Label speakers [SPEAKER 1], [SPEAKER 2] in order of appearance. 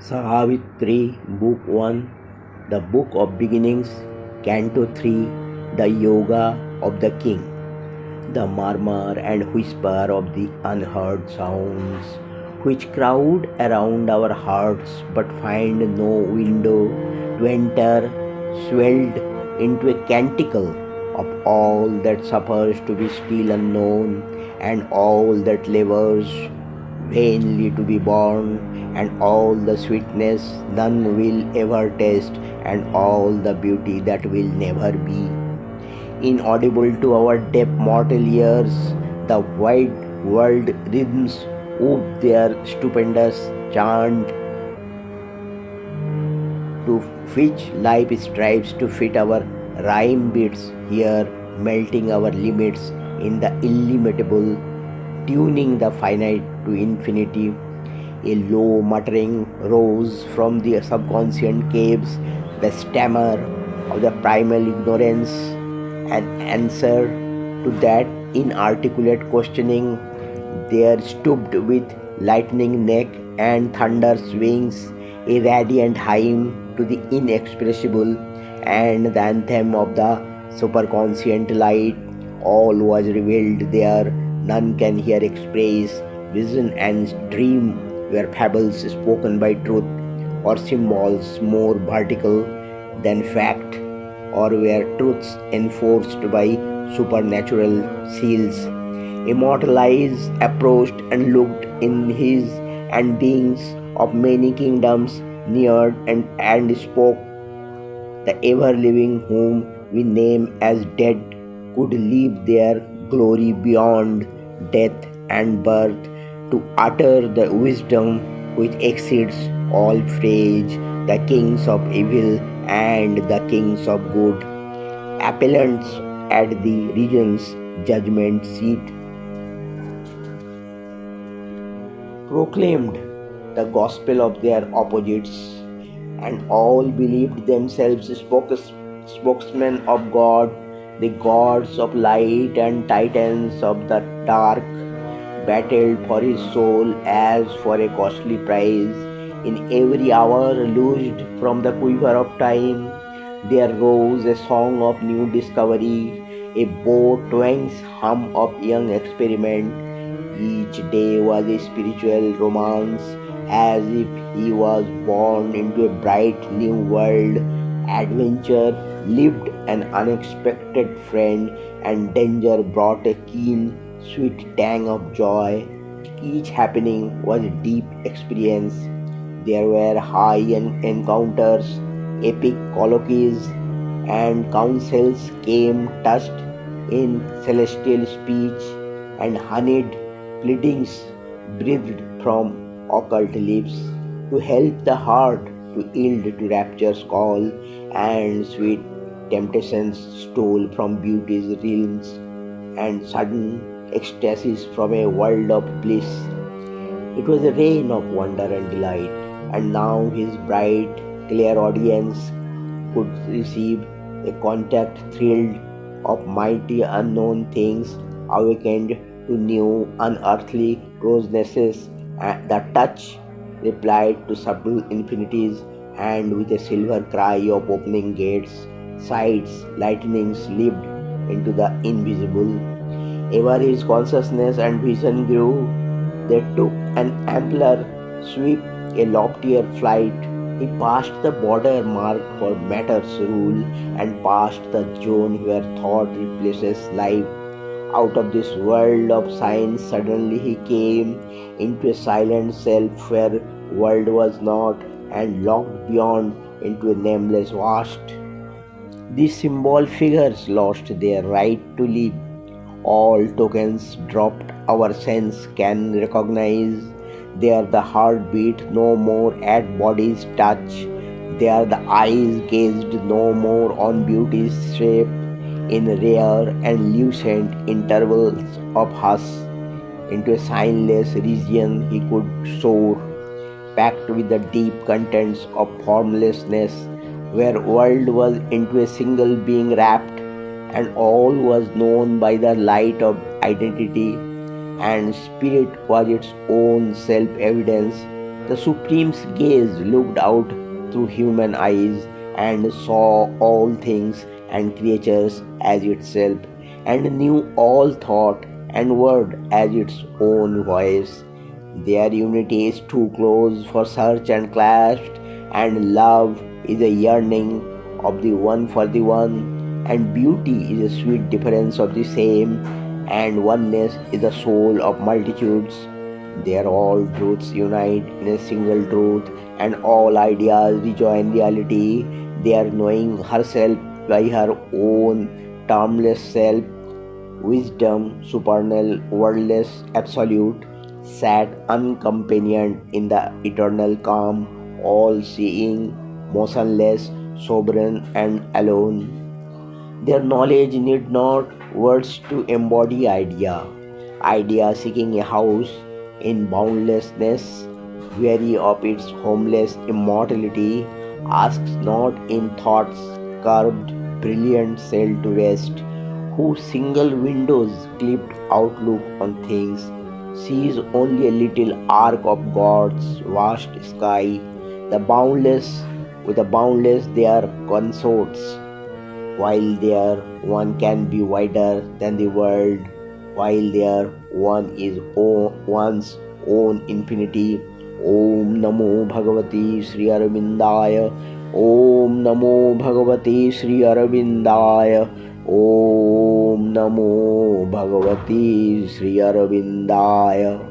[SPEAKER 1] Savitri, Book 1, The Book of Beginnings, Canto 3, The Yoga of the King, the murmur and whisper of the unheard sounds, which crowd around our hearts but find no window to enter, swelled into a canticle of all that suffers to be still unknown, and all that labors vainly to be born, and all the sweetness none will ever taste, and all the beauty that will never be. Inaudible to our deaf mortal ears, the wide world rhythms whoop their stupendous chant, to which life strives to fit our rhyme beats here, melting our limits in the illimitable, tuning the finite to infinity. A low muttering rose from the subconscient caves, the stammer of the primal ignorance, an answer to that inarticulate questioning. There stooped with lightning neck and thunder's wings, a radiant hymn to the inexpressible, and the anthem of the superconscient light. All was revealed there, none can here express. Vision and dream were fables spoken by truth, or symbols more vertical than fact, or were truths enforced by supernatural seals. Immortal eyes approached and looked in his, and beings of many kingdoms neared and spoke. The ever living, whom we name as dead, could leave their glory beyond death and birth, to utter the wisdom which exceeds all phrase, the kings of evil and the kings of good, appellants at the region's judgment seat, proclaimed the gospel of their opposites, and all believed themselves spokesmen of God, the gods of light and titans of the dark, battled for his soul as for a costly prize. In every hour loosed from the quiver of time, there rose a song of new discovery, a bow twang's hum of young experiment. Each day was a spiritual romance, as if he was born into a bright new world. Adventure lived an unexpected friend, and danger brought a keen, sweet tang of joy. Each happening was a deep experience. There were high encounters, epic colloquies, and councils came touched in celestial speech, and honeyed pleadings breathed from occult lips, to help the heart to yield to rapture's call, and sweet temptations stole from beauty's realms, and sudden ecstasies from a world of bliss. It was a reign of wonder and delight, and now his bright, clear audience could receive a contact thrilled of mighty unknown things, awakened to new unearthly closenesses, and the touch replied to subtle infinities, and with a silver cry of opening gates, sights, lightnings leaped into the invisible. Ever his consciousness and vision grew, they took an ampler sweep, a loftier flight. He passed the border marked for matter's rule, and passed the zone where thought replaces life. Out of this world of science suddenly he came into a silent self where world was not, and locked beyond into a nameless vast. These symbol figures lost their right to live. All tokens dropped our sense can recognize. They are the heartbeat no more at body's touch. They are the eyes gazed no more on beauty's shape. In rare and lucent intervals of hush, into a signless region he could soar, packed with the deep contents of formlessness, where world was into a single being wrapped, and all was known by the light of identity, and spirit was its own self-evidence. The Supreme's gaze looked out through human eyes and saw all things and creatures as itself, and knew all thought and word as its own voice. Their unity is too close for search and clasp, and love is a yearning of the one for the one, and beauty is a sweet difference of the same, and oneness is the soul of multitudes. There all truths unite in a single truth, and all ideas rejoin reality. They are knowing herself by her own termless self, wisdom, supernal, wordless, absolute, sat uncompanioned in the eternal calm, all seeing, motionless, sovereign, and alone. Their knowledge need not words to embody idea. Idea seeking a house in boundlessness, weary of its homeless immortality, asks not in thoughts curved, brilliant sail to rest, whose single windows clipped outlook on things sees only a little arc of God's vast sky, the boundless with the boundless their consorts, while their one can be wider than the world, while their one is one's own infinity. Om Namo Bhagavati Sri Arvindaya. Om Namo Bhagavati Sri Arvindaya. Om Namo Bhagavati Sri Arvindaya.